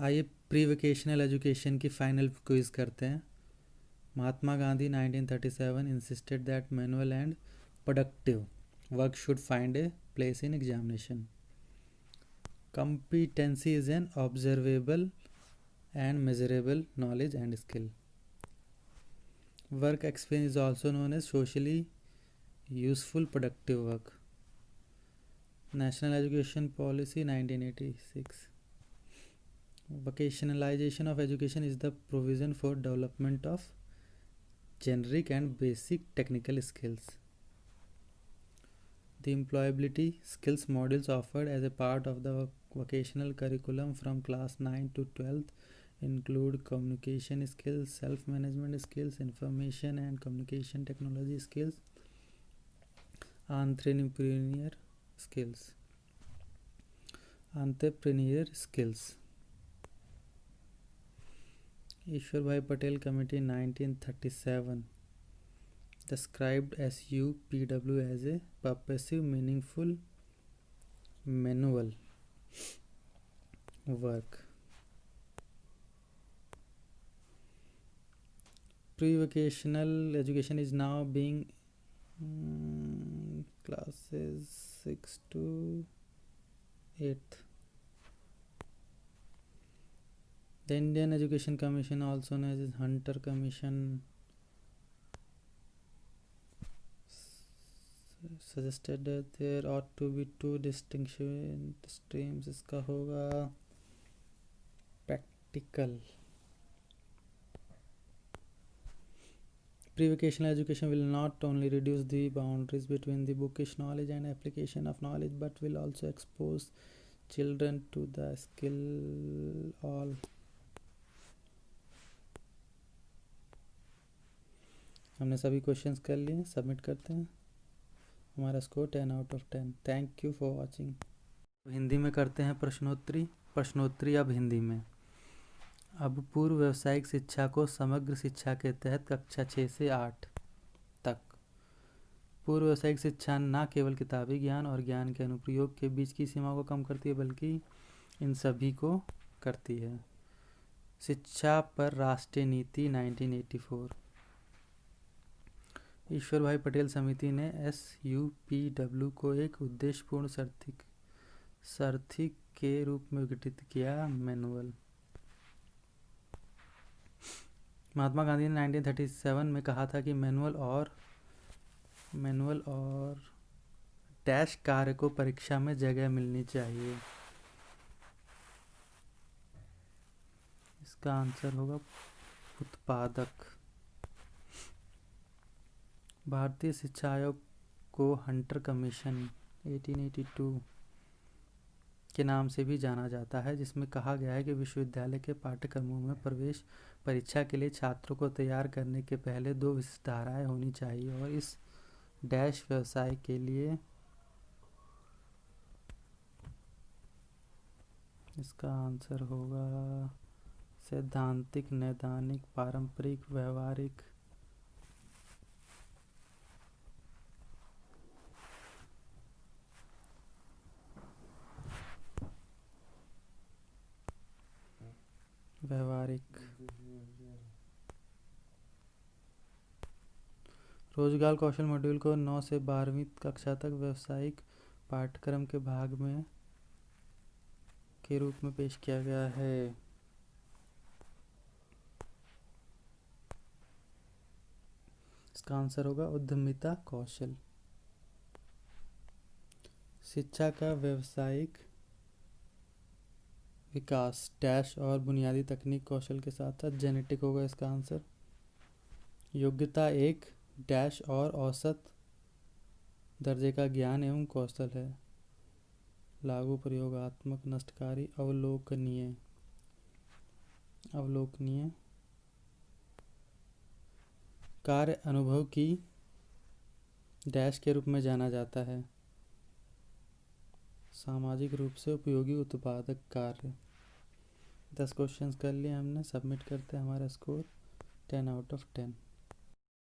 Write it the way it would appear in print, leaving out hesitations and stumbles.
आइए pre vocational education की final quiz करते हैं। Mahatma Gandhi 1937 insisted that manual and productive work should find a place in examination. Competency is an observable and measurable knowledge and skill. Work experience is also known as socially useful productive work. National Education Policy 1986. Vocationalization of education is the provision for development of generic and basic technical skills. The employability skills modules offered as a part of the vocational curriculum from class 9 to 12th include communication skills, self-management skills, information and communication technology skills, entrepreneurial skills. Ishwar Bhai Patel Committee 1937 described SUPW as a purposive, meaningful manual work. Pre-vocational education is now being classes 6 to 8th. The Indian Education Commission, also known as Hunter Commission, suggested that there ought to be two distinct streams. इसका होगा practical. Pre-vocational education will not only reduce the boundaries between the bookish knowledge and application of knowledge, but will also expose children to the skill all. हमने सभी questions कर लिए, submit करते हैं। हमारा score 10 out of 10। Thank you for watching. Hindi में करते हैं प्रश्नोत्तरी अब हिंदी में। अब पूर्व व्यावसायिक शिक्षा को समग्र शिक्षा के तहत कक्षा 6 से 8 तक। पूर्व व्यावसायिक शिक्षा न केवल किताबी ज्ञान और ज्ञान के अनुप्रयोग के बीच की सीमा को कम करती है, बल्कि इन सभी को करती है। शिक्षा पर राष्ट्रीय नीति 1984। ईश्वर भाई पटेल समिति ने SUPW को एक उद्देश्यपूर्ण सारथी के रूप में विघटित किया। मैनुअल। महात्मा गांधी ने 1937 में कहा था कि मैनुअल और डैश कार्य को परीक्षा में जगह मिलनी चाहिए। इसका आंसर होगा उत्पादक। भारतीय शिक्षा आयोग को हंटर कमीशन 1882 के नाम से भी जाना जाता है, जिसमें कहा गया है कि विश्वविद्यालय के पाठ्यक्रमों में प्रवेश परीक्षा के लिए छात्रों को तैयार करने के पहले 2 विशिष्ट धाराएं होनी चाहिए और इस डैश व्यवसाय के लिए इसका आंसर होगा सैद्धांतिक, नैदानिक, पारंपरिक, व्यवहारिक। रोजगार कौशल मॉड्यूल को 9 से 12वीं कक्षा तक व्यावसायिक पाठ्यक्रम के भाग में के रूप में पेश किया गया है। इसका आंसर होगा उद्यमिता कौशल। शिक्षा का व्यावसायिक विकास डैश और बुनियादी तकनीक कौशल के साथ साथ जेनेटिक होगा। इसका आंसर। योग्यता एक डैश और औसत दर्जे का ज्ञान एवं कौशल है। लागू, प्रयोगात्मक, नष्टकारी, अवलोकनीय कार्य अनुभव की डैश के रूप में जाना जाता है। सामाजिक रूप से उपयोगी उत्पादक कार्य। 10 क्वेश्चंस कर लिए हमने, सबमिट करते हैं। हमारा स्कोर 10 आउट ऑफ 10।